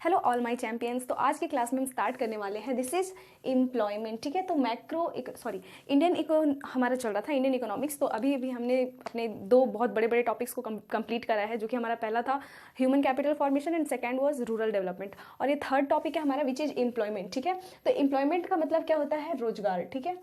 Hello all my champions. तो आज की क्लास में हम स्टार्ट करने वाले हैं दिस इज एम्प्लॉयमेंट। ठीक है, तो हमारा चल रहा था इंडियन इकोनॉमिक्स। तो अभी अभी हमने अपने दो बहुत बड़े बड़े टॉपिक्स को कंप्लीट करा है, जो कि हमारा पहला था human capital formation and second was rural development, और ये थर्ड टॉपिक है हमारा विच इज एम्प्लॉयमेंट। ठीक है, तो एम्प्लॉयमेंट का मतलब क्या होता है? रोजगार। ठीक है,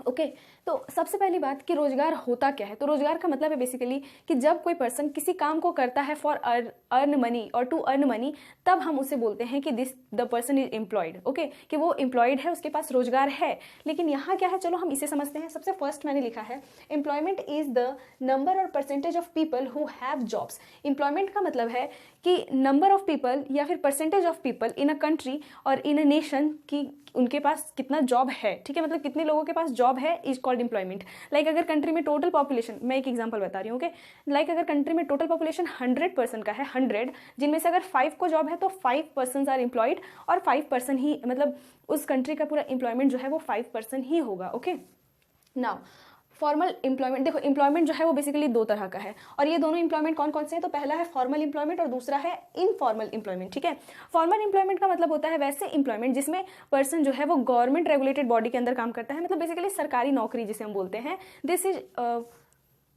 ओके तो सबसे पहली बात कि रोजगार होता क्या है। तो रोजगार का मतलब है बेसिकली कि जब कोई पर्सन किसी काम को करता है फॉर अर्न मनी और टू अर्न मनी, तब हम उसे बोलते हैं कि this the person is employed. Okay, कि वो एम्प्लॉयड है, उसके पास रोजगार है। लेकिन यहाँ क्या है, चलो हम इसे समझते हैं। सबसे फर्स्ट मैंने लिखा है एम्प्लॉयमेंट इज द नंबर और percentage of people who have jobs. Employment का मतलब है कि नंबर ऑफ पीपल या फिर percentage of people in a country और इन अ नेशन की उनके पास कितना जॉब है। ठीक है, मतलब कितने लोगों के पास जॉब है इज कॉल्ड एम्प्लॉयमेंट। लाइक अगर कंट्री में टोटल पॉपुलेशन, मैं एक एग्जांपल बता रही हूँ, ओके, लाइक अगर कंट्री में टोटल पॉपुलेशन 100% का है, 100 जिनमें से अगर 5 को जॉब है तो 5 पर्सन आर एम्प्लॉयड, और 5 पर्सन ही मतलब उस कंट्री का पूरा एम्प्लॉयमेंट जो है वो 5 पर्सन ही होगा। ओके, नाउ फॉर्मल एम्प्लॉयमेंट, देखो एम्प्लॉयमेंट जो है वो बेसिकली दो तरह का है, और ये दोनों एम्प्लॉयमेंट कौन कौन से हैं? तो पहला है फॉर्मल एम्प्लॉयमेंट और दूसरा है इनफॉर्मल एम्प्लॉयमेंट। ठीक है, फॉर्मल एम्प्लॉयमेंट का मतलब होता है वैसे एम्प्लॉयमेंट जिसमें पर्सन जो है वो गवर्नमेंट रेगुलेटेड बॉडी के अंदर काम करता है, मतलब बेसिकली सरकारी नौकरी जिसे हम बोलते हैं। This is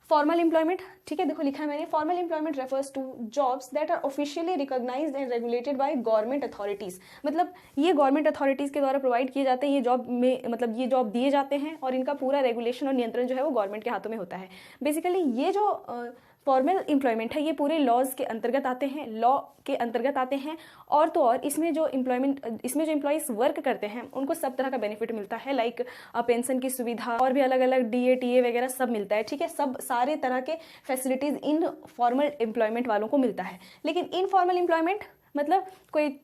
formal employment. ठीक है, देखो लिखा है मैंने, formal employment refers to jobs that are officially recognised and regulated by government authorities. मतलब ये गवर्नमेंट अथॉरिटीज के द्वारा प्रोवाइड किए जाते हैं, ये जॉब में मतलब ये जॉब दिए जाते हैं, और इनका पूरा रेगुलेशन और नियंत्रण जो है वो गवर्नमेंट के हाथों में होता है। बेसिकली ये जो फॉर्मल एम्प्लॉयमेंट है ये पूरे लॉज के अंतर्गत आते हैं, लॉ के अंतर्गत आते हैं। और तो और इसमें जो एम्प्लॉयज़ वर्क करते हैं उनको सब तरह का बेनिफिट मिलता है, लाइक पेंशन की सुविधा और भी अलग अलग डीए टीए वगैरह सब मिलता है। ठीक है, सब सारे तरह के फैसिलिटीज़ इन फॉर्मल एम्प्लॉयमेंट वालों को मिलता है। लेकिन इनफॉर्मल एम्प्लॉयमेंट मतलब कोई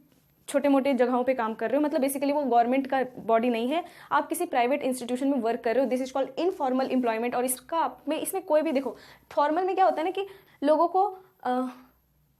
छोटे मोटे जगहों पे काम कर रहे हो, मतलब बेसिकली वो गवर्नमेंट का बॉडी नहीं है, आप किसी प्राइवेट इंस्टीट्यूशन में वर्क कर रहे हो, this is called informal employment. और इसमें कोई भी, देखो फॉर्मल में क्या होता है ना कि लोगों को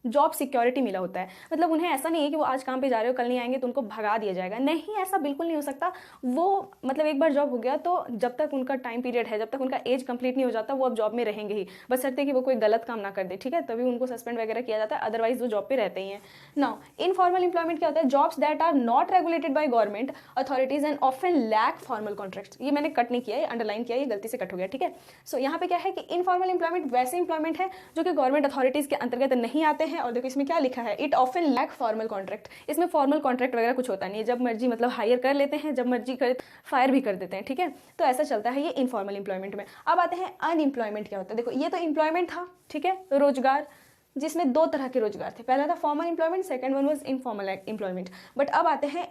जॉब सिक्योरिटी मिला होता है, मतलब उन्हें ऐसा नहीं है कि वो आज काम पे जा रहे हो कल नहीं आएंगे तो उनको भगा दिया जाएगा, नहीं, ऐसा बिल्कुल नहीं हो सकता। वो मतलब एक बार जॉब हो गया तो जब तक उनका टाइम पीरियड है, जब तक उनका एज कंप्लीट नहीं हो जाता, वो अब जॉब में रहेंगे ही, बशर्ते कि वो कोई गलत काम ना कर दे। ठीक है, तभी उनको सस्पेंड वगैरह किया जाता है, अदरवाइज वो जॉब पे रहते ही हैं। नाउ इनफॉर्मल एम्प्लॉयमेंट क्या होता है? Jobs that are not regulated by government authorities and often lack formal contracts. ये मैंने कट नहीं किया है, अंडरलाइन किया है, ये गलती से कट हो गया। ठीक है, सो यहाँ पे क्या है कि इनफॉर्मल एम्प्लॉयमेंट वैसे एम्प्लॉयमेंट है जो कि गवर्नमेंट अथॉरिटीज के अंतर्गत नहीं आते हैं। और देखो इसमें क्या लिखा है, it often lack formal contract. इसमें फॉर्मल कॉन्ट्रैक्ट वगैरह कुछ होता नहीं है, जब मर्जी मतलब हायर कर लेते हैं, जब मर्जी कर फायर भी कर देते हैं। ठीक है, तो ऐसा चलता है ये इनफॉर्मल एम्प्लॉयमेंट में। अब आते हैं अनएम्प्लॉयमेंट क्या होता है। देखो ये तो एम्प्लॉयमेंट था, ठीक है, रोजगार, जिसमें दो तरह के रोजगार थे, पहला था formal employment, second one was informal employment. But अब आते हैं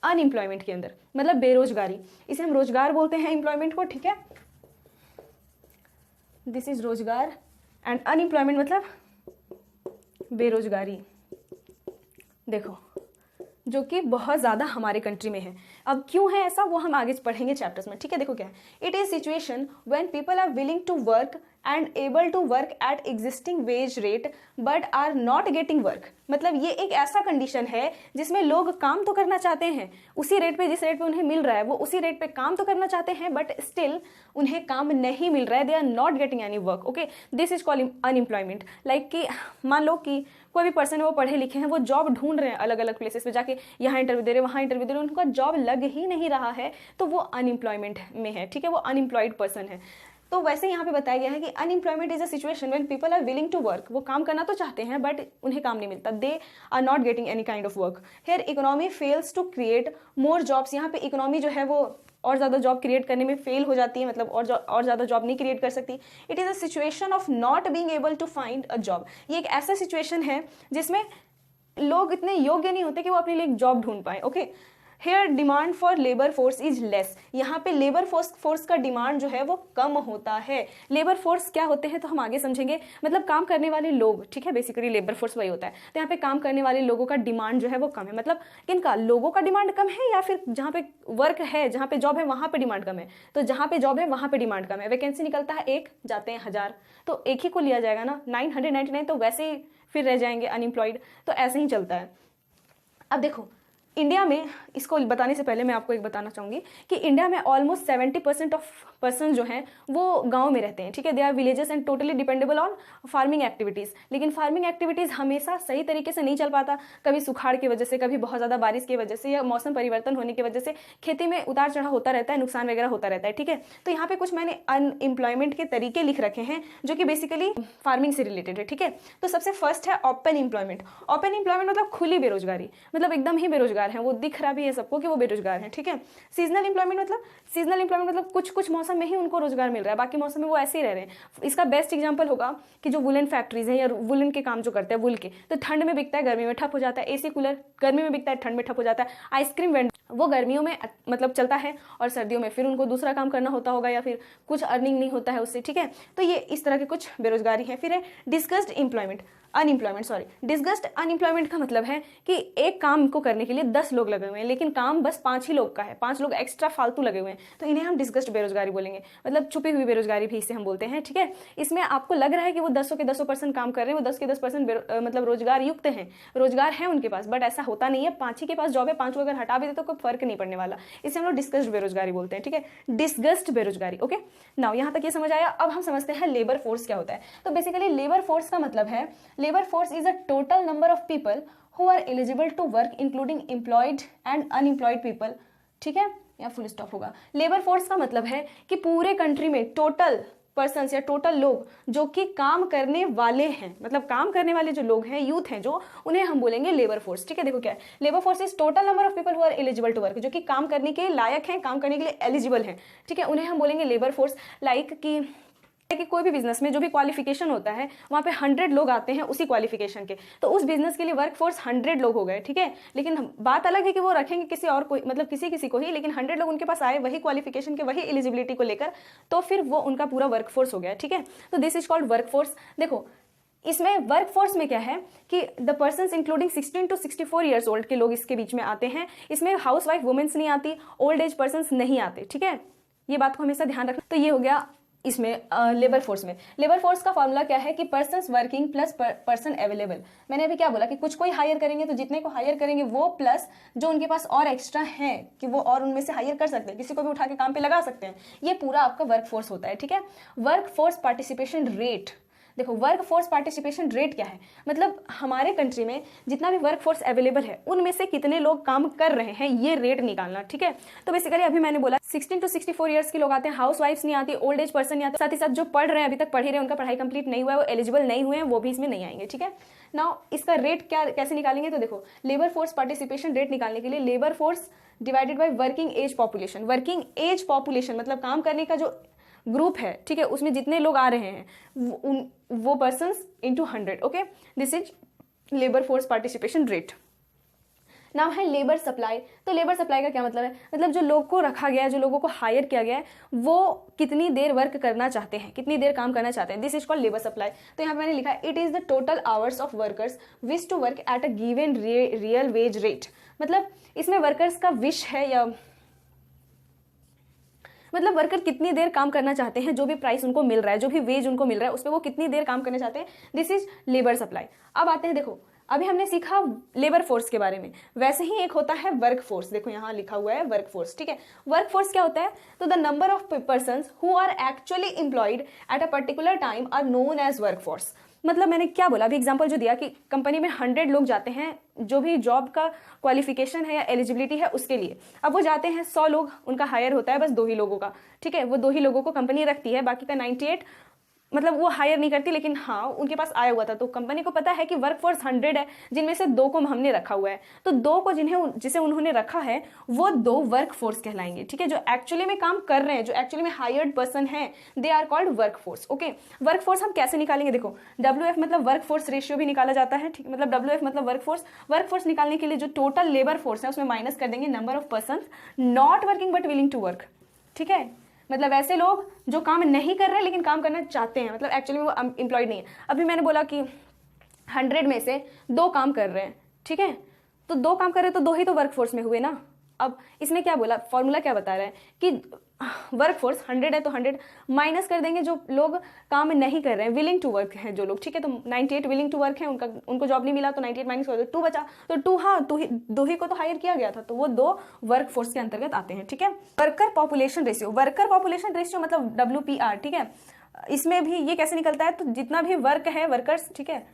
अनएम्प्लॉयमेंट के अंदर, मतलब बेरोजगारी, इसे हम रोजगार बोलते हैं एम्प्लॉयमेंट को। ठीक है, दिस इज रोजगार एंड अनएम्प्लॉयमेंट मतलब बेरोजगारी। देखो जो कि बहुत ज़्यादा हमारे कंट्री में है। अब क्यों है ऐसा वो हम आगे पढ़ेंगे चैप्टर्स में। ठीक है, देखो क्या है, it is situation when people are willing to work and able to work at existing wage rate but are not getting work. मतलब ये एक ऐसा कंडीशन है जिसमें लोग काम तो करना चाहते हैं, उसी रेट पे, जिस रेट पे उन्हें मिल रहा है वो उसी रेट पे काम तो करना चाहते हैं, बट स्टिल उन्हें काम नहीं मिल रहा है, they are not getting any work. Okay, this is called unemployment. Like कि मान लो कि कोई भी पर्सन है, वो पढ़े लिखे हैं, वो जॉब ढूंढ रहे हैं अलग अलग प्लेसेस पे जाके, यहाँ इंटरव्यू दे रहे हैं, वहाँ इंटरव्यू दे रहे हैं, उनका जॉब लग ही नहीं रहा है, तो वो अनएम्प्लॉयमेंट में है। ठीक है, वो अनएम्प्लॉयड पर्सन है। तो वैसे यहाँ पे बताया गया है कि unemployment is a situation when people are willing to work, वो काम करना तो चाहते हैं बट उन्हें काम नहीं मिलता, they are not getting any kind of work. Here economy fails to create more jobs. यहाँ पे इकोनॉमी जो है वो और ज़्यादा जॉब क्रिएट करने में फेल हो जाती है, मतलब और ज़्यादा जॉब नहीं क्रिएट कर सकती। It is a situation of not being able to find a job. ये एक ऐसा सिचुएशन है जिसमें लोग इतने योग्य नहीं होते कि वो अपने लिए एक जॉब ढूंढ पाए। Okay, here demand for labour force is less. यहाँ पे लेबर फोर्स का डिमांड जो है वो कम होता है। लेबर फोर्स क्या होते हैं तो हम आगे समझेंगे, मतलब काम करने वाले लोग। ठीक है, बेसिकली लेबर फोर्स वही होता है। तो यहाँ पे काम करने वाले लोगों का डिमांड जो है वो कम है, मतलब किनका, लोगों का डिमांड कम है, या फिर जहाँ पे वर्क है, जहाँ पे जॉब है वहाँ पे डिमांड कम है। तो जहाँ पे जॉब है वहाँ पे डिमांड कम है, वैकेंसी निकलता है 1, जाते हैं 1000, तो एक ही को लिया जाएगा ना, 999, तो वैसे ही फिर रह जाएंगे अनएम्प्लॉयड। तो ऐसे ही चलता है। अब देखो इंडिया में, इसको बताने से पहले मैं आपको एक बताना चाहूँगी कि इंडिया में ऑलमोस्ट 70% ऑफ पर्सन जो हैं वो गांव में रहते हैं, ठीक है। They are villages and totally dependable on farming activities. लेकिन फार्मिंग एक्टिविटीज़ हमेशा सही तरीके से नहीं चल पाता, कभी सुखाड़ की वजह से, कभी बहुत ज़्यादा बारिश की वजह से या मौसम परिवर्तन होने की वजह से खेती में उतार चढ़ाव होता रहता है, नुकसान वगैरह होता रहता है, ठीक है। तो यहाँ पे कुछ मैंने अनएम्प्लॉयमेंट के तरीके लिख रखे हैं जो कि बेसिकली फार्मिंग से रिलेटेड है, ठीक है। तो सबसे फर्स्ट है ओपन एम्प्लॉयमेंट। ओपन एम्प्लॉयमेंट मतलब खुली बेरोजगारी, मतलब एकदम ही बेरोजगार है, वो दिख रहा भी है सबको कि वो बेरोजगार है, ठीक है। सीजनल एम्प्लॉयमेंट मतलब कुछ कुछ मौसम में ही उनको रोजगार मिल रहा है, बाकी मौसम में वो ऐसे ही रह रहे हैं। इसका बेस्ट एग्जांपल होगा कि जो वुलन फैक्ट्रीज हैं या वुलन के काम जो करते हैं वुल के, तो ठंड में बिकता है, गर्मी में ठप हो जाता है। एसी कूलर गर्मी में बिकता है, ठंड में ठप हो जाता है। आइसक्रीम वेंडर वो गर्मियों में मतलब चलता है और सर्दियों में फिर उनको दूसरा काम करना होता होगा या फिर कुछ अर्निंग नहीं होता है उससे, ठीक है। तो ये इस तरह के कुछ बेरोजगारी है। फिर है डिस्कस्ड डिस्कस्ड अनएम्प्लॉयमेंट का मतलब है कि एक काम को करने के लिए 10 लोग लगे हुए हैं लेकिन काम बस 5 ही लोग का है, 5 लोग एक्स्ट्रा फालतू लगे हुए हैं, तो इन्हें हम डिस्कस्ड बेरोजगारी बोलेंगे, मतलब छुपी हुई बेरोजगारी भी इसे हम बोलते हैं, ठीक है। इसमें आपको लग रहा है कि वो 10 के 10% काम कर रहे हैं, वो 10 के 10% मतलब रोजगार युक्त हैं, रोजगार है उनके पास, बट ऐसा होता नहीं है। 5 ही के पास जॉब है, 5 को अगर हटा भी दे तो कोई फर्क नहीं पड़ने वाला। इसे हम लोग डिस्कस्ड बेरोजगारी बोलते हैं, ठीक है, डिस्कस्ड बेरोजगारी। ओके, नाउ यहाँ तक ये समझ आया। अब हम समझते हैं लेबर फोर्स क्या होता है। तो बेसिकली लेबर फोर्स का मतलब है, labour force is a total number of people who are eligible to work including employed and unemployed people, ठीक है, या फुल स्टॉप होगा। लेबर फोर्स का मतलब है कि पूरे कंट्री में टोटल पर्सन्स या टोटल लोग जो कि काम करने वाले हैं, मतलब काम करने वाले जो लोग हैं, यूथ हैं जो, उन्हें हम बोलेंगे लेबर फोर्स, ठीक है। देखो क्या है, labour force is total number of people who are eligible to work, जो कि काम करने के लायक हैं, काम करने के लिए एलिजिबल हैं, ठीक है, उन्हें हम बोलेंगे लेबर फोर्स। लाइक कि कोई भी बिजनेस में जो भी क्वालिफिकेशन होता है वहाँ पे 100 लोग आते हैं उसी क्वालिफिकेशन के, तो उस बिजनेस के लिए वर्क फोर्स 100 लोग हो गए, ठीक है। लेकिन बात अलग है कि वो रखेंगे किसी और को, मतलब किसी को ही, लेकिन 100 लोग उनके पास आए वही क्वालिफिकेशन के, वही एलिजिबिलिटी को लेकर, तो फिर वो उनका पूरा वर्क फोर्स हो गया, ठीक है। तो this is called work force. देखो इसमें वर्क फोर्स में क्या है कि the persons including 16 to 64 years old के लोग इसके बीच में आते हैं। इसमें हाउस वाइफ वुमेन्स नहीं आती, ओल्ड एज पर्सन्स नहीं आते, ठीक है, ये बात को हमेशा ध्यान रखना। तो ये हो गया इसमें लेबर फोर्स में। लेबर फोर्स का फॉर्मूला क्या है कि persons working plus person available. मैंने अभी क्या बोला कि कुछ कोई हायर करेंगे तो जितने को हायर करेंगे वो प्लस जो उनके पास और एक्स्ट्रा है कि वो और उनमें से हायर कर सकते हैं, किसी को भी उठा के काम पे लगा सकते हैं, ये पूरा आपका वर्क फोर्स होता है, ठीक है। वर्क फोर्स पार्टिसिपेशन रेट, देखो वर्क फोर्स पार्टिसिपेशन रेट क्या है, मतलब हमारे कंट्री में जितना भी वर्क फोर्स अवेलेबल है उनमें से कितने लोग काम कर रहे हैं, ये रेट निकालना, ठीक है। तो बेसिकली अभी मैंने बोला 16 to 64 ईयर्स के लोग आते हैं, हाउस वाइफ्स नहीं आती, ओल्ड एज पर्सन नहीं आते, साथ ही साथ जो पढ़ रहे हैं, अभी तक पढ़ ही रहे हैं, उनका पढ़ाई कंप्लीट नहीं हुआ है, वो एलिजिबल नहीं हुए हैं, वो भी इसमें नहीं आएंगे, ठीक है। नाउ इसका रेट क्या कैसे निकालेंगे, तो देखो लेबर फोर्स पार्टिसिपेशन रेट निकालने के लिए labour force divided by working age population, working age population मतलब काम करने का जो ग्रुप है, ठीक है, उसमें जितने लोग आ रहे हैं वो persons into 100, okay, this is labour force participation rate. नाम है लेबर सप्लाई। तो लेबर सप्लाई का क्या मतलब है, मतलब जो लोग को रखा गया है, जो लोगों को हायर किया गया है, वो कितनी देर वर्क करना चाहते हैं, कितनी देर काम करना चाहते हैं, this is called labour supply. तो यहाँ पे मैंने लिखा है it is the total hours of workers wish to work at a given real wage rate, मतलब इसमें वर्कर्स का विश है या मतलब वर्कर कितनी देर काम करना चाहते हैं, जो भी प्राइस उनको मिल रहा है, जो भी वेज उनको मिल रहा है, उस पर वो कितनी देर काम करना चाहते हैं, दिस इज लेबर सप्लाई। अब आते हैं, देखो अभी हमने सीखा लेबर फोर्स के बारे में, वैसे ही एक होता है वर्क फोर्स, देखो यहाँ लिखा हुआ है वर्क फोर्स, ठीक है। वर्क फोर्स क्या होता है, तो the number of persons who are actually employed at a particular time are known as work force. मतलब मैंने क्या बोला अभी एग्जांपल जो दिया कि कंपनी में 100 लोग जाते हैं, जो भी जॉब का क्वालिफिकेशन है या एलिजिबिलिटी है उसके लिए, अब वो जाते हैं 100 लोग, उनका हायर होता है बस 2 ही लोगों का, ठीक है, वो 2 ही लोगों को कंपनी रखती है, बाकी का 98 मतलब वो हायर नहीं करती, लेकिन हाँ उनके पास आया हुआ था, तो कंपनी को पता है कि वर्क फोर्स 100 है, जिनमें से 2 को हमने रखा हुआ है, तो 2 को जिसे उन्होंने रखा है वो 2 वर्क फोर्स कहलाएंगे, ठीक है, जो एक्चुअली में काम कर रहे हैं, जो एक्चुअली में हायर्ड पर्सन है, they are called work force, okay. Work force हम कैसे निकालेंगे, देखो WF मतलब वर्क फोर्स रेशियो भी निकाला जाता है, ठीक, मतलब WF मतलब वर्क फोर्स निकालने के लिए जो टोटल लेबर फोर्स है उसमें माइनस कर देंगे number of person not working but willing to work, ठीक है, मतलब ऐसे लोग जो काम नहीं कर रहे लेकिन काम करना चाहते हैं, मतलब एक्चुअली में वो एम्प्लॉयड नहीं है। अभी मैंने बोला कि 100 में से 2 काम कर रहे हैं, ठीक है, तो 2 काम कर रहे हैं तो 2 ही तो वर्क फोर्स में हुए ना। अब इसमें क्या बोला, फॉर्मूला क्या बता रहा है कि वर्कफोर्स 100 है तो 100 माइनस कर देंगे जो लोग काम नहीं कर रहे हैं, विलिंग टू वर्क हैं जो लोग, ठीक है। तो 98 विलिंग टू वर्क है, उनको जॉब नहीं मिला तो 98 माइनस कर दो, 2 बचा। तो 2 हाँ, दो ही को तो हायर किया गया था, तो वो 2 वर्कफोर्स के अंतर्गत आते हैं, ठीक है। Worker population ratio, worker population ratio मतलब WPR, ठीक है। इसमें भी ये कैसे निकलता है, तो जितना भी वर्क है, वर्कर्स, ठीक है,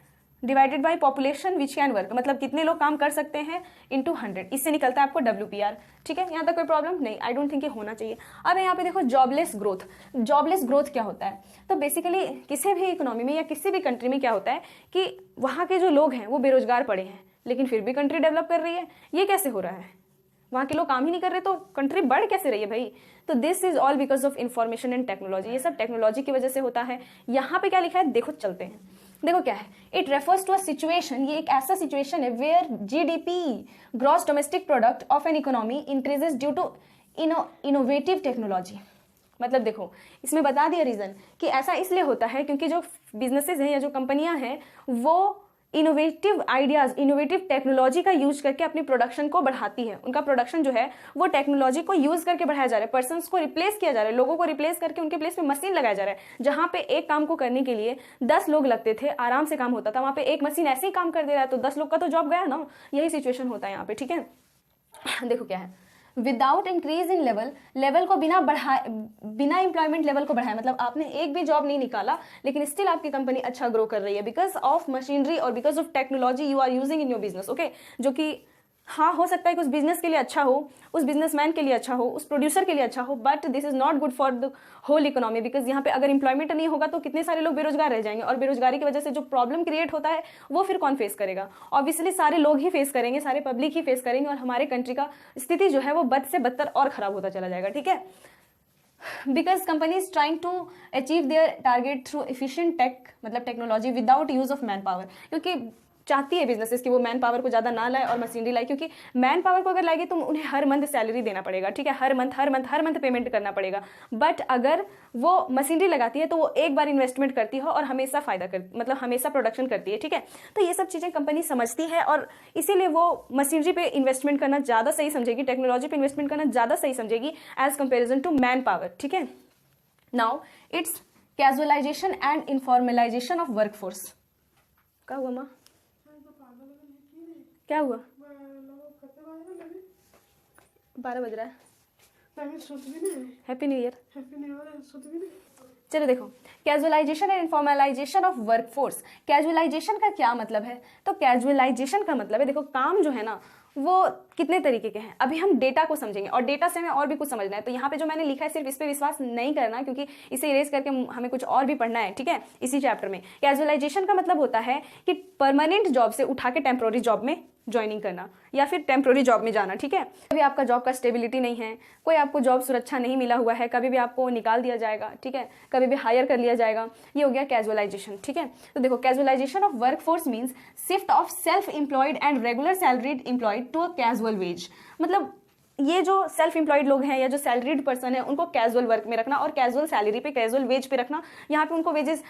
divided by population which can work, मतलब कितने लोग काम कर सकते हैं इनटू 100, इससे निकलता है आपको WPR, ठीक है। यहाँ तक कोई प्रॉब्लम नहीं, आई डोंट थिंक ये होना चाहिए। अब यहाँ पे देखो जॉबलेस ग्रोथ, जॉबलेस ग्रोथ क्या होता है, तो बेसिकली किसी भी इकोनॉमी में या किसी भी कंट्री में क्या होता है कि वहाँ के जो लोग हैं वो बेरोजगार पड़े हैं, लेकिन फिर भी कंट्री डेवलप कर रही है। ये कैसे हो रहा है, वहाँ के लोग काम ही नहीं कर रहे तो कंट्री बढ़ कैसे रही है भाई। तो this is all because of information and technology, ये सब टेक्नोलॉजी की वजह से होता है। यहाँ पे क्या लिखा है देखो, चलते हैं, देखो क्या है, it refers to a situation, ये एक ऐसा सिचुएशन है where GDP gross domestic product of an economy increases due to innovative technology. मतलब देखो इसमें बता दिया रीजन कि ऐसा इसलिए होता है क्योंकि जो बिजनेसेस हैं या जो कंपनियां हैं वो इनोवेटिव आइडियाज, इनोवेटिव टेक्नोलॉजी का यूज करके अपनी प्रोडक्शन को बढ़ाती है। उनका प्रोडक्शन जो है वो टेक्नोलॉजी को यूज करके बढ़ाया जा रहा है, पर्सन्स को रिप्लेस किया जा रहा है, लोगों को रिप्लेस करके उनके प्लेस पे मशीन लगाया जा रहा है। जहां पे एक काम को करने के लिए 10 लोग लगते थे, आराम से काम होता था, वहां पे एक मशीन ऐसे ही काम कर दे रहा है तो 10 लोग का तो जॉब गया ना। यही सिचुएशन होता है यहाँ पे, ठीक है। देखो क्या है, विदाउट इंक्रीज इन लेवल को बिना एम्प्लॉयमेंट लेवल को बढ़ाया, मतलब आपने एक भी जॉब नहीं निकाला लेकिन स्टिल आपकी कंपनी अच्छा ग्रो कर रही है बिकॉज ऑफ मशीनरी और because of technology you are using in your business, okay. जो कि हाँ हो सकता है कि उस बिजनेस के लिए अच्छा हो, उस बिजनेसमैन के लिए अच्छा हो, उस प्रोड्यूसर के लिए अच्छा हो, but this is not good for the whole economy because यहाँ पे अगर एम्प्लॉयमेंट नहीं होगा तो कितने सारे लोग बेरोजगार रह जाएंगे और बेरोजगारी की वजह से जो प्रॉब्लम क्रिएट होता है वो फिर कौन फेस करेगा, ऑब्वियसली सारे लोग ही फेस करेंगे, सारे पब्लिक ही फेस करेंगे और हमारे कंट्री का स्थिति जो है वो बद से बदतर और खराब होता चला जाएगा, ठीक है। Because company is trying to achieve their target through efficient tech, मतलब technology without use of man power, क्योंकि चाहती है बिजनेसेस कि वो मैन पावर को ज़्यादा ना लाए और मशीनरी लाए, क्योंकि मैन पावर को अगर लाएगी तो उन्हें हर मंथ सैलरी देना पड़ेगा, ठीक है, हर मंथ पेमेंट करना पड़ेगा। बट अगर वो मशीनरी लगाती है तो वो एक बार इन्वेस्टमेंट करती है और हमेशा फायदा करती, मतलब हमेशा प्रोडक्शन करती है, ठीक है। तो ये सब चीज़ें कंपनी समझती है और इसीलिए वो मशीनरी पे इन्वेस्टमेंट करना ज़्यादा सही समझेगी, टेक्नोलॉजी पे इन्वेस्टमेंट करना ज़्यादा सही समझेगी as comparison to man power, ठीक है। Now it's casualization and informalization of workforce. क्या हुआ माँ, क्या हुआ, 12 बज रहा है, हैप्पी न्यू ईयर। चलो देखो, casualisation and informalization of workforce. Casualisation का क्या मतलब है, तो कैजुअलाइजेशन का मतलब है, देखो काम जो है ना वो कितने तरीके के हैं, अभी हम डेटा को समझेंगे और डेटा से हमें और भी कुछ समझना है। तो यहाँ पे जो मैंने लिखा है सिर्फ इस पे विश्वास नहीं करना, क्योंकि इसे इरेज करके हमें कुछ और भी पढ़ना है, ठीक है, इसी चैप्टर में। कैजुअलाइजेशन का मतलब होता है कि परमानेंट जॉब से उठा के टेम्प्रोरी जॉब में ज्वाइनिंग करना या फिर टेम्प्रोरी जॉब में जाना, ठीक है। कभी आपका जॉब का स्टेबिलिटी नहीं है, कोई आपको जॉब सुरक्षा नहीं मिला हुआ है, कभी भी आपको निकाल दिया जाएगा, ठीक है, कभी भी हायर कर लिया जाएगा, ये हो गया कैजुअलाइजेशन, ठीक है। तो देखो casualisation of workforce means shift of self employed and regular salaried employed to a casual wage. मतलब ये जो सेल्फ एम्प्लॉयड लोग हैं या जो सैलरीड पर्सन है उनको कैजुअल वर्क में रखना और कैजुअल सैलरी पे, कैजुअल वेज पे रखना। यहाँ पे उनको वेजेस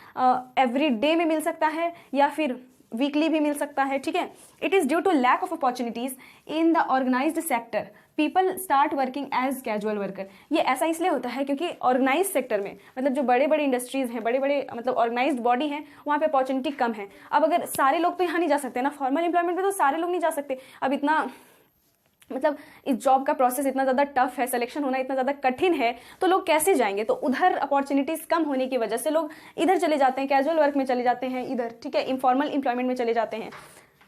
एवरी डे में मिल सकता है या फिर वीकली भी मिल सकता है, ठीक है। It is due to lack of opportunities in the organised sector people start working as casual worker. ये ऐसा इसलिए होता है क्योंकि ऑर्गेनाइज सेक्टर में, मतलब जो बड़े बड़े इंडस्ट्रीज हैं, बड़े बड़े मतलब ऑर्गेनाइज्ड बॉडी हैं, वहाँ पे अपॉर्चुनिटी कम है। अब अगर सारे लोग तो यहाँ नहीं जा सकते ना, फॉर्मल एम्प्लॉयमेंट में तो सारे लोग नहीं जा सकते। अब इतना मतलब इस जॉब का प्रोसेस इतना ज़्यादा टफ है, सिलेक्शन होना इतना ज़्यादा कठिन है, तो लोग कैसे जाएंगे। तो उधर अपॉर्चुनिटीज़ कम होने की वजह से लोग इधर चले जाते हैं, कैजुअल वर्क में चले जाते हैं इधर, ठीक है, इनफॉर्मल एम्प्लॉयमेंट में चले जाते हैं।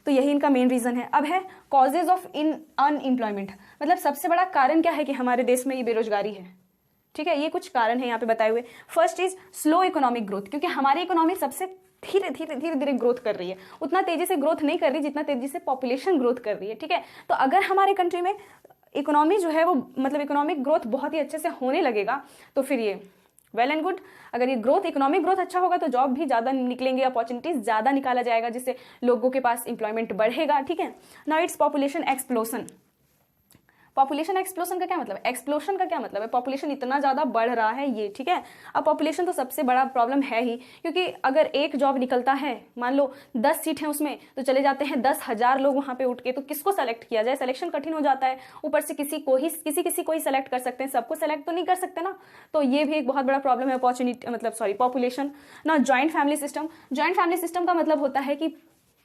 तो यही इनका मेन रीज़न है। अब है कॉजेज ऑफ अनएम्प्लॉयमेंट, मतलब सबसे बड़ा कारण क्या है कि हमारे देश में ये बेरोजगारी है, ठीक है। ये कुछ कारण है यहाँ पे बताए हुए। First is slow economic growth, क्योंकि हमारी इकोनॉमी सबसे धीरे धीरे ग्रोथ कर रही है, उतना तेजी से ग्रोथ नहीं कर रही जितना तेजी से पॉपुलेशन ग्रोथ कर रही है, ठीक है। तो अगर हमारे कंट्री में इकोनॉमी जो है वो मतलब इकोनॉमिक ग्रोथ बहुत ही अच्छे से होने लगेगा तो फिर ये वेल एंड गुड। अगर ये ग्रोथ, इकोनॉमिक ग्रोथ अच्छा होगा तो जॉब भी ज़्यादा निकलेंगे, अपॉर्चुनिटीज ज़्यादा निकाला जाएगा, जिससे लोगों के पास एम्प्लॉयमेंट बढ़ेगा, ठीक है। Now it's population explosion, population explosion का क्या मतलब है? एक्सप्लोशन का क्या मतलब है? पॉपुलेशन इतना ज़्यादा बढ़ रहा है ये, ठीक है। अब पॉपुलेशन तो सबसे बड़ा प्रॉब्लम है ही, क्योंकि अगर एक जॉब निकलता है, मान लो 10 सीट है उसमें, तो चले जाते हैं 10,000 लोग वहाँ पे उठ के, तो किसको सेलेक्ट किया जाए? सिलेक्शन कठिन हो जाता है। ऊपर से किसी को ही सेलेक्ट कर सकते हैं, सबको सेलेक्ट तो नहीं कर सकते ना। तो ये भी एक बहुत बड़ा प्रॉब्लम है, अपॉर्चुनिटी मतलब सॉरी पॉपुलेशन ना। Joint family system, joint family system का मतलब होता है कि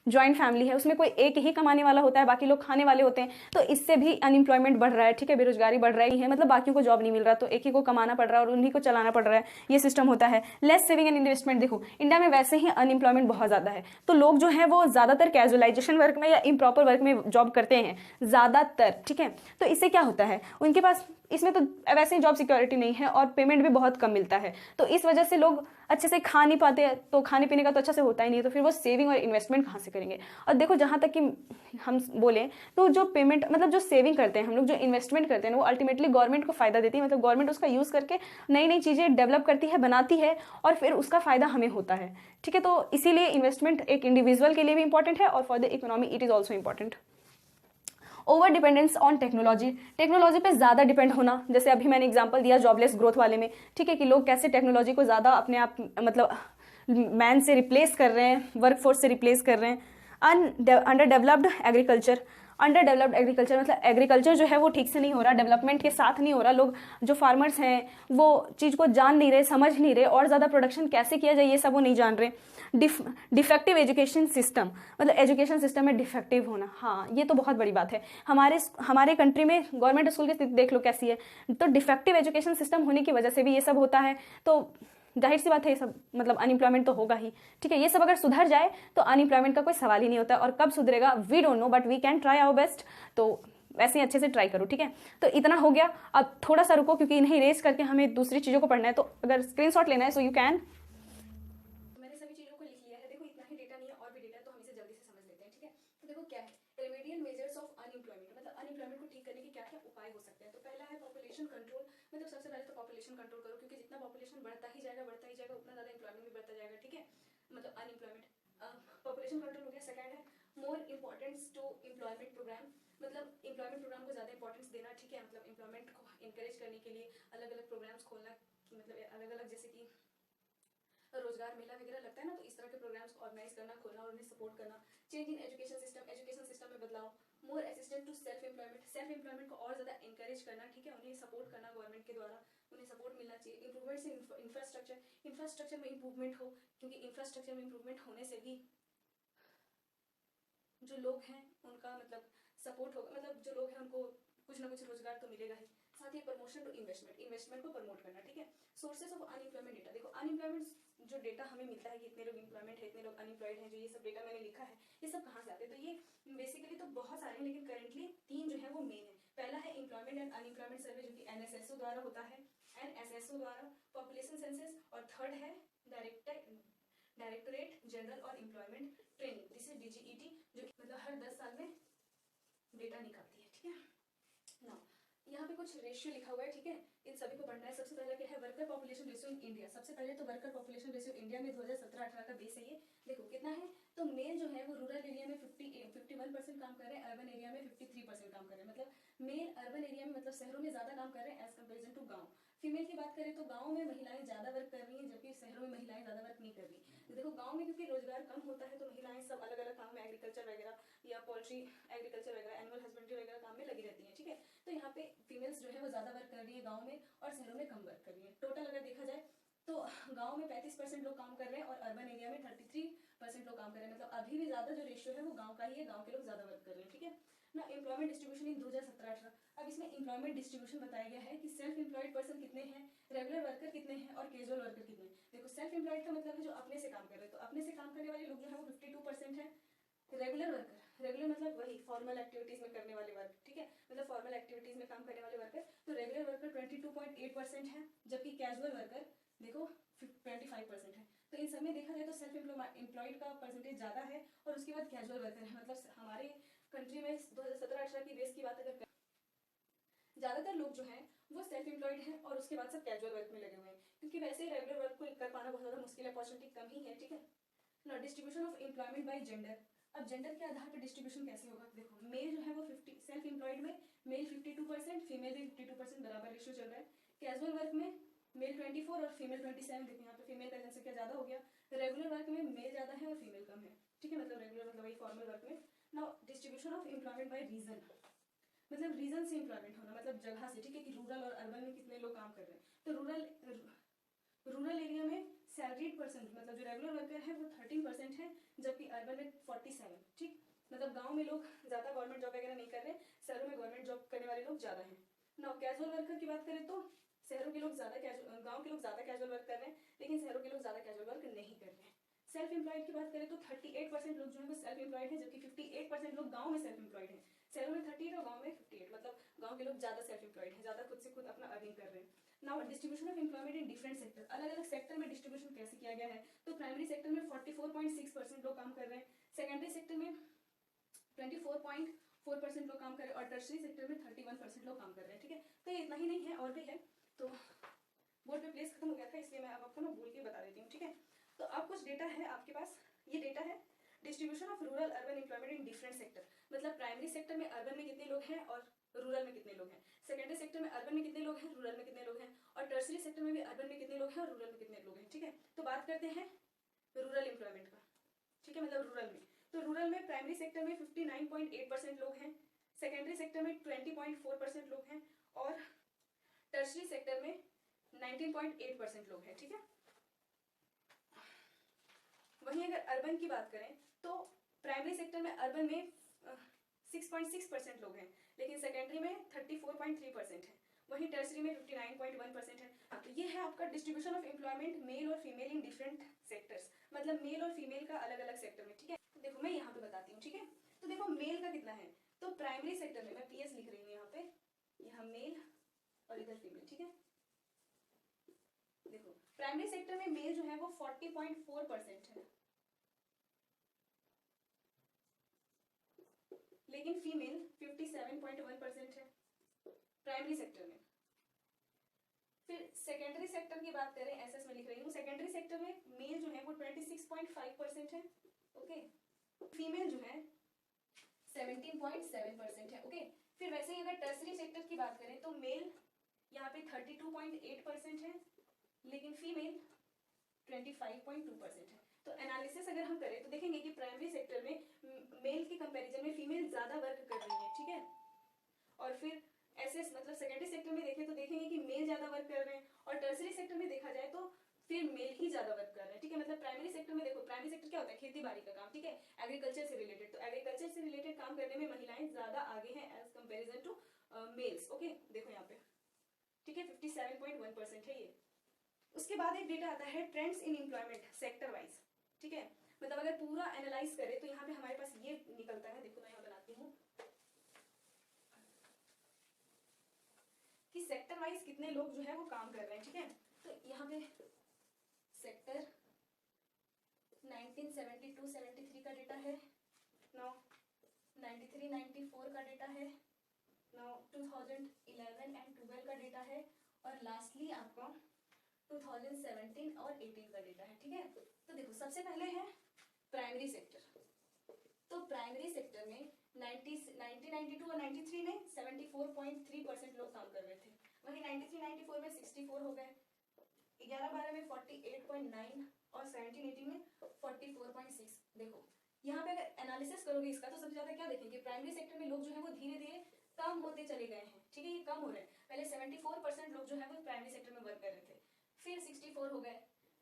जॉइंट फैमिली है, उसमें कोई एक ही कमाने वाला होता है, बाकी लोग खाने वाले होते हैं, तो इससे भी अनएम्प्लॉयमेंट बढ़ रहा है, ठीक है, बेरोजगारी बढ़ रही है, मतलब बाकियों को जॉब नहीं मिल रहा, तो एक ही को कमाना पड़ रहा है और उन्हीं को चलाना पड़ रहा है, ये सिस्टम होता है। लेस सेविंग एंड इन्वेस्टमेंट, देखो इंडिया में वैसे ही अनएम्प्लॉयमेंट बहुत ज़्यादा है, तो लोग जो है वो ज़्यादातर कैजुअलाइजेशन वर्क में या इम्प्रॉपर वर्क में जॉब करते हैं ज़्यादातर, ठीक है। तो इससे क्या होता है, उनके पास इसमें तो वैसे ही जॉब सिक्योरिटी नहीं है और पेमेंट भी बहुत कम मिलता है, तो इस वजह से लोग अच्छे से खा नहीं पाते, तो खाने पीने का तो अच्छा से होता ही नहीं, तो फिर वो सेविंग और इन्वेस्टमेंट कहाँ से करेंगे? और देखो जहाँ तक कि हम बोलें तो जो पेमेंट मतलब जो सेविंग करते हैं हम लोग, जो इन्वेस्टमेंट करते हैं वो अल्टीमेटली गवर्नमेंट को फायदा देती है, मतलब गवर्नमेंट उसका यूज़ करके नई नई चीज़ें डेवलप करती है, बनाती है, और फिर उसका फायदा हमें होता है, ठीक है। तो इसीलिए इन्वेस्टमेंट एक इंडिविजुअल के लिए भी इंपॉर्टेंट है और for the economy it is also important. Over dependence on technology, technology पे ज़्यादा डिपेंड होना, जैसे अभी मैंने एग्जांपल दिया जॉबलेस ग्रोथ वाले में, ठीक है, कि लोग कैसे टेक्नोलॉजी को ज़्यादा अपने आप मतलब मैन से रिप्लेस कर रहे हैं, वर्कफोर्स से रिप्लेस कर रहे हैं। Under developed agriculture, under developed agriculture मतलब एग्रीकल्चर जो है वो ठीक से नहीं हो रहा, डेवलपमेंट के साथ नहीं हो रहा, लोग जो फार्मर्स हैं वो चीज़ को जान नहीं रहे, समझ नहीं रहे, और ज़्यादा प्रोडक्शन कैसे किया जाए ये सब वो नहीं जान रहे। डिफेक्टिव एजुकेशन सिस्टम, मतलब एजुकेशन सिस्टम में डिफेक्टिव होना, हाँ ये तो बहुत बड़ी बात है। हमारे कंट्री में गवर्नमेंट स्कूल की स्थिति देख लो कैसी है, तो डिफेक्टिव एजुकेशन सिस्टम होने की वजह से भी ये सब होता है, तो जाहिर सी बात है ये सब मतलब अनएम्प्लॉयमेंट तो होगा ही, ठीक है। ये सब अगर सुधर जाए तो अनएम्प्लॉयमेंट का कोई सवाल ही नहीं होता, और कब सुधरेगा we don't know, but we can try our best, तो वैसे ही अच्छे से ट्राई करो, ठीक है। तो इतना हो गया, अब थोड़ा सा रुको क्योंकि इन्हें इरेज करके हमें दूसरी चीज़ों को पढ़ना है, तो अगर स्क्रीनशॉट लेना है सो यू कैन। मैंने सभी चीज़ों को लिख लिया है, देखो इतना ही डेटा नहीं है और भी डेटा, तो हम इसे जल्दी से समझ लेते हैं, ठीक है। तो देखो क्या है रेमेडियल मेजर्स ऑफ अनएम्प्लॉयमेंट, मतलब अनएम्प्लॉयमेंट को ठीक करने के क्या क्या उपाय हो सकते हैं। तो पहला है पॉपुलेशन कंट्रोल, मतलब सबसे पहले तो पॉपुलेशन कंट्रोल करो, क्योंकि जितना पॉपुलेशन बढ़ता ही जाएगा उतना ज़्यादा एम्प्लॉयमेंट भी बढ़ता जाएगा, ठीक है, मतलब अनएम्प्लॉयमेंट पॉपुलेशन कंट्रोल हो गया। सेकंड है मोर इंपॉर्टेंस टू एम्प्लॉयमेंट प्रोग्राम, मतलब एम्प्लॉयमेंट प्रोग्राम को ज़्यादा इंपॉर्टेंस देना, ठीक है, मतलब एम्प्लॉयमेंट को इंकरेज करने के लिए अलग अलग प्रोग्राम्स खोलना, मतलब अलग अलग जैसे कि रोजगार मेला वगैरह लगता है ना, तो इस तरह के प्रोग्राम्स को ऑर्गेनाइज करना, खोलना और उन्हें सपोर्ट करना। चेंज इन एजुकेशन सिस्टम में बदलाव। मोर असिस्टेंट टू सेल्फ एम्प्लॉयमेंट को और ज़्यादा इंकरेज करना, ठीक है, उन्हें सपोर्ट करना गवर्नमेंट के द्वारा, उन्हें सपोर्ट मिलना चाहिए। इंप्रूवमेंट से इंफ्रास्ट्रक्चर में इंप्रूवमेंट हो, क्योंकि इंफ्रास्ट्रक्चर में इंप्रूवमेंट होने से भी जो लोग हैं उनका मतलब सपोर्ट होगा, मतलब जो लोग हैं उनको कुछ ना कुछ रोजगार तो मिलेगा ही। साथ ही प्रमोशन टू इन्वेस्टमेंट को प्रमोट करना, ठीक है। सोर्सेज ऑफ अनएम्प्लॉयमेंट डेटा, देखो अनएम्प्लॉयमेंट जो डेटा हमें मिलता है कि इतने लोग एम्प्लॉयमेंट है, इतने लोग अनएम्प्लॉयड हैं, जो ये सब डेटा मैंने लिखा है, ये सब कहाँ से आते हैं? तो ये बेसिकली तो बहुत सारे हैं, लेकिन करेंटली 3 जो है वो मेन है। पहला है एम्प्लॉयमेंट एंड अनएम्प्लॉयमेंट सर्वे, जो कि एनएसएसओ द्वारा होता है, एनएसएसओ द्वारा पॉपुलेशन सेंसस, और थर्ड है डायरेक्टरेट जनरल और एम्प्लॉयमेंट ट्रेनिंग, जिसे डीजीईटी, जो मतलब हर 10 साल में डेटा निकालती है, ठीक है ना। यहाँ पे कुछ रेशियो लिखा हुआ है, ठीक है, इन सभी को पढ़ना है। सबसे पहले क्या है worker population ratio in India, सबसे पहले तो वर्कर पॉपुलेशन रेशियो इंडिया में 2017-18 का बेस है ये, देखो कितना है। तो मेल जो है वो रूरल एरिया में 51% काम कर रहे हैं, अर्बन एरिया में 53% काम कर रहे हैं, मतलब मेल अर्बन एरिया में मतलब शहरों में ज़्यादा काम कर रहे हैं एज कम्पेरिजन टू गाँव। फीमेल की बात करें तो गाँव में महिलाएं ज़्यादा वर्क कर रही हैं, जबकि शहरों में महिलाएं ज़्यादा वर्क नहीं कर रही। देखो गाँव में क्योंकि रोजगार कम होता है, तो महिलाएं सब अलग अलग काम में एग्रीकल्चर वगैरह या पोल्ट्री एग्रीकल्चर वगैरह एनिमल हस्बेंड्री वगैरह काम में लगी रहती हैं, ठीक है। तो यहाँ पे फीमेल्स जो है वो ज़्यादा वर्क कर रही है गाँव में, और शहरों में कम वर्क कर रही है। टोटल अगर देखा जाए तो गाँव में 35% लोग काम कर रहे हैं और अर्बन एरिया में 33% लोग काम कर रहे हैं, मतलब अभी भी ज़्यादा जो रेशियो है वो गाँव का ही है, गाँव के लोग ज़्यादा वर्क कर रहे हैं, ठीक है ना। एम्प्लॉयमेंट डिस्ट्रीब्यूशन इन 2017-18, अब इसमें एम्प्लॉयमेंट डिस्ट्रीब्यूशन बताया गया है कि सेल्फ एम्प्लॉयड पर्सन कितने हैं, रेगुलर वर्कर कितने हैं और कैजुअल वर्कर कितने हैं। देखो सेल्फ एम्प्लॉयड का मतलब है जो अपने से काम कर रहे हैं, तो अपने से काम करने वाले लोग जो है वो 52% है। रेगुलर मतलब वही फॉर्मल एक्टिविटीज में करने वाले वर्क, ठीक है, मतलब फॉर्मल एक्टिविटीज में काम करने वाले वर्कर, तो रेगुलर वर्कर 22.8% है, जबकि कैजुअल वर्कर देखो 25% है। तो इन सब में देखा जाए तो सेल्फ एम्प्लॉयड का परसेंटेज ज़्यादा है और उसके बाद कैजुअल वर्कर है, मतलब हमारे कंट्री में 2017-18 की बेस की बात अगर ज़्यादातर लोग जो हैं वो सेल्फ एम्प्लॉयड हैं और उसके बाद सब कैजुअल वर्क में लगे हुए हैं, क्योंकि वैसे ही रेगुलर वर्क को कर पाना बहुत ज़्यादा मुश्किल है, अपॉर्चुनिटी कम ही है, ठीक है ना। Distribution of employment bye gender, अब जेंडर के आधार पर डिस्ट्रीब्यूशन कैसे होगा? देखो मेल जो है वो 50 सेल्फ एम्प्लॉयड एम्प्लॉयड में मेल 52%, फीमेल भी 52% बराबर रेशियो चल रहा है। कैजुअल वर्क में मेल 24 और फीमेल 27, देखो यहाँ पे फीमेल का जनसंख्या ज्यादा हो गया। रेगुलर वर्क में मेल ज्यादा है और फीमेल कम है, ठीक है, मतलब रेगुलर मतलब वही फॉर्मल वर्क में। Now distribution of employment by region, मतलब रीजन से एम्प्लॉयमेंट होना, मतलब जगह से, ठीक है, कि रूरल और अर्बन में कितने लोग काम कर रहे हैं। तो रूरल एरिया में सैलरीड परसेंट मतलब जो रेगुलर वर्कर है वो 13% है, जबकि अर्बन में 47, ठीक, मतलब गांव में लोग ज्यादा गवर्नमेंट जॉब वगैरह नहीं कर रहे, शहरों में गवर्नमेंट जॉब करने वाले लोग ज्यादा हैं। नाउ कैजुअल वर्कर की बात करें तो शहरों के लोग ज्यादा कैजुअल, गांव के लोग ज्यादा कैजुअल वर्क कर रहे हैं, लेकिन शहरों के लोग ज्यादा कैजुअल वर्क नहीं कर रहे हैं। सेल्फ एम्प्लॉयड की बात करें तो 38% लोग जो है वो सेल्फ एम्प्लॉयड है, जबकि 58% लोग गांव में सेल्फ एम्प्लॉयड है। शहरों में 38 और गांव में 58, मतलब गांव के लोग ज्यादा सेल्फ एम्प्लॉयड है, ज्यादा खुद से खुद अपना अर्निंग कर रहे हैं। Now distribution of employment in different sector, अलग अलग सेक्टर में डिस्ट्रीब्यूशन कैसे किया गया है। तो प्राइमरी सेक्टर में 44.6% लोग काम कर रहे हैं, सेकेंडरी सेक्टर में 24.4% लोग काम कर रहे हैं, और टर्शरी सेक्टर में 31% लोग काम कर रहे हैं, ठीक है। तो ये इतना ही नहीं है, और भी है। तो बोर्ड पे प्लेस खत्म हो गया था, इसलिए मैं अब आपको ना बोल के बता देती हूँ, ठीक है। तो अब कुछ डेटा है आपके पास, ये डेटा है distribution of rural urban employment in different sector, मतलब प्राइमरी सेक्टर में अर्बन में कितने लोग हैं और रूरल में कितने लोग हैं, सेकेंडरी सेक्टर में अर्बन में कितने लोग हैं, रूरल में कितने लोग हैं, और टर्शरी सेक्टर में भी अर्बन में कितने लोग हैं और रूरल में कितने लोग हैं, ठीक है। तो बात करते हैं रूरल एम्प्लॉयमेंट का, ठीक है, मतलब रूरल में। तो रूरल में प्राइमरी सेक्टर में 59.8% लोग हैं, सेकेंडरी सेक्टर में 20.4% लोग हैं, और टर्शरी सेक्टर में 19.8% लोग हैं, ठीक है। वहीं अगर अर्बन की बात करें तो प्राइमरी सेक्टर में अर्बन में 6.6% लोग हैं, लेकिन सेकेंडरी में 34.3% है, वहीं टर्सरी में 59.1% है। तो ये है आपका डिस्ट्रीब्यूशन ऑफ एम्प्लॉयमेंट मेल और फीमेल इन डिफरेंट सेक्टर्स, मतलब मेल और फीमेल का अलग अलग सेक्टर में, ठीक है। तो देखो मैं यहाँ पे बताती हूँ, ठीक है। तो देखो मेल का कितना है, तो प्राइमरी सेक्टर में मैं PS लिख रही हूँ यहाँ पे, यहाँ मेल और इधर फीमेल, ठीक है। देखो प्राइमरी सेक्टर में मेल जो है वो 40.4% है, लेकिन फीमेल 57.1% है प्राइमरी सेक्टर में। फिर सेकेंडरी सेक्टर की बात करें, SS में लिख रही हूँ, सेकेंडरी सेक्टर में मेल जो है वो 26.5% है, ओके, फीमेल जो है 17.7% है, ओके। फिर वैसे ही अगर टर्सरी सेक्टर की बात करें तो मेल यहाँ पे 32.8% है, लेकिन फीमेल 25.2% है। तो एनालिसिस अगर हम करें तो देखेंगे कि प्राइमरी सेक्टर में मेल के कंपैरिजन में फीमेल ज्यादा वर्क कर रही है, ठीक है। और फिर SS मतलब सेकेंडरी सेक्टर में देखें तो देखेंगे कि मेल ज्यादा वर्क कर रहे हैं, और टर्सरी सेक्टर में देखा जाए तो फिर मेल ही ज्यादा वर्क कर रहे हैं, ठीक है। मतलब प्राइमरी सेक्टर में देखो, प्राइमरी सेक्टर क्या होता है, खेती बाड़ी का काम, ठीक है, एग्रीकल्चर से रिलेटेड, तो एग्रीकल्चर से रिलेटेड काम करने में महिलाएं ज्यादा आगे हैं as comparison to males, okay. देखो यहाँ पे, ठीक है, 57.1% है ये। उसके बाद एक डेटा आता है trends in employment sector wise, ठीक है। मतलब अगर पूरा एनालाइज करें तो यहाँ पे हमारे पास ये निकलता है, देखो मैं यहाँ बनाती हूँ कि सेक्टर वाइज कितने लोग जो है वो काम कर रहे हैं, ठीक है। तो यहाँ पे सेक्टर 1972-73 का डेटा है, नाउ 93-94 का डेटा है, नाउ 2011 एंड 12 का डेटा है, और लास्टली आपका 2017 और 18 का डेटा है, ठीक है। तो देखो सबसे पहले है प्राइमरी सेक्टर, तो प्राइमरी सेक्टर में 1992 और 93 में 74.3% लोग काम कर रहे थे, वहीं 93-94 में 64 हो गए, 11-12 में 48.9 और 17-18 में 44.6। देखो यहाँ पे अगर एनालिसिस करोगे इसका तो सबसे ज्यादा क्या देखेंगे, प्राइमरी सेक्टर में लोग जो है वो धीरे धीरे कम होते चले गए हैं, ठीक है, ये कम हो रहे हैं। पहले 74% लोग जो है वो प्राइमरी सेक्टर में वर्क कर रहे थे, फिर 64 हो गए,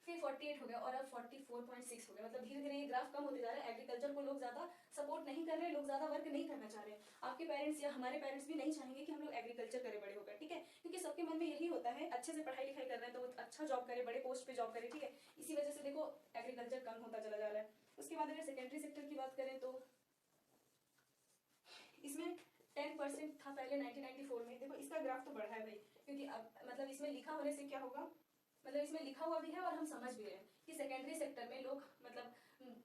फिर 48 हो गया, और अब 44.6 हो गया। मतलब धीरे धीरे ये ग्राफ कम होते जा रहा है। एग्रीकल्चर को लोग ज्यादा सपोर्ट नहीं कर रहे, लोग ज्यादा वर्क नहीं करना चाह रहे हैं। आपके पेरेंट्स या हमारे पेरेंट्स भी नहीं चाहेंगे कि हम लोग एग्रीकल्चर करें बड़े होकर, ठीक है, क्योंकि सबके मन में यही होता है अच्छे से पढ़ाई लिखाई कर रहे हैं तो वो अच्छा जॉब करे, बड़े पोस्ट पे जॉब करे, ठीक है। इसी वजह से देखो एग्रीकल्चर कम होता चला जा रहा है। उसके बाद अगर सेकेंडरी सेक्टर की बात करें तो इसमें 10% था पहले 1994 में। देखो इसका ग्राफ तो बढ़ा है भाई, क्योंकि अब मतलब इसमें लिखा होने से क्या होगा, मतलब इसमें लिखा हुआ भी है और हम समझ भी रहे हैं कि सेकेंडरी सेक्टर में लोग मतलब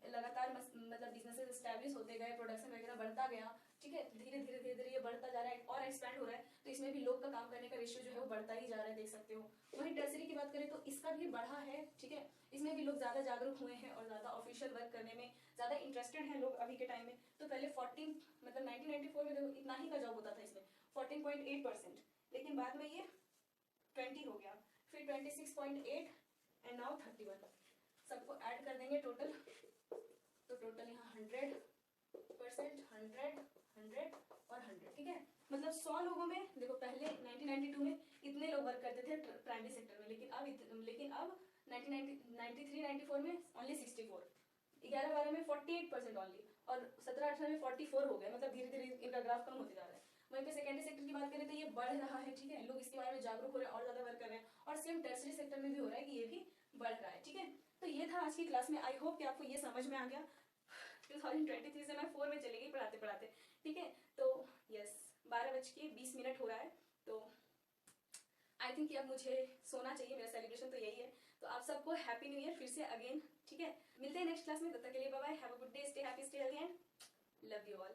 लगातार मतलब बिजनेसेस एस्टैब्लिश होते गए, प्रोडक्शन वगैरह बढ़ता गया, ठीक है, धीरे धीरे ये बढ़ता जा रहा है और एक्सपैंड हो रहा है। तो इसमें इसमें भी लोग का काम करने का रेशियो जो है वो बढ़ता ही जा रहा है, देख सकते हो। वहीं टर्सरी की बात करें तो इसका भी बढ़ा है, ठीक है, इसमें भी लोग ज़्यादा जागरूक हुए हैं और ज़्यादा ऑफिशियल वर्क करने में ज़्यादा इंटरेस्टेड हैं लोग अभी के टाइम में। तो पहले 14 मतलब 1994 में देखो इतना ही का जॉब होता था इसमें 14.8%, लेकिन बाद में ये 20 हो गया, फिर 26.8 एंड नाउ 31। सबको ऐड कर देंगे टोटल, तो टोटल यहाँ 100%, 100 और 100, ठीक है। मतलब 100 लोगों में देखो पहले 1992 में इतने लोग वर्क करते थे प्राइमरी सेक्टर में, लेकिन अब 1993-94 में ओनली 64, 11-12 में 48% ओनली, और 17-18 में 44 हो गए। मतलब धीरे धीरे इनका ग्राफ कम होते जा रहा है। वहीं पे सेकेंडरी सेक्टर की बात करें तो ये बढ़ रहा है, ठीक है, लोग इसके बारे में जागरूक हो रहे हैं और ज्यादा वर्क कर रहे हैं, और सेम टर्सरी सेक्टर में भी हो रहा है कि ये भी बढ़ रहा है, ठीक है। तो ये था आज की क्लास में, आई होप कि आपको ये समझ में आ गया। 2023 से मैं 4 में चली गई पढ़ाते पढ़ाते, ठीक है। तो यस 12:20 हो रहा है, तो आई थिंक कि अब मुझे सोना चाहिए, मेरा सेलिब्रेशन तो यही है। तो आप सबको हैप्पी न्यू ईयर फिर से अगेन, ठीक है। मिलते हैं नेक्स्ट क्लास में, तब तक के लिए bye bye, have a good day, stay happy, stay healthy and love you all.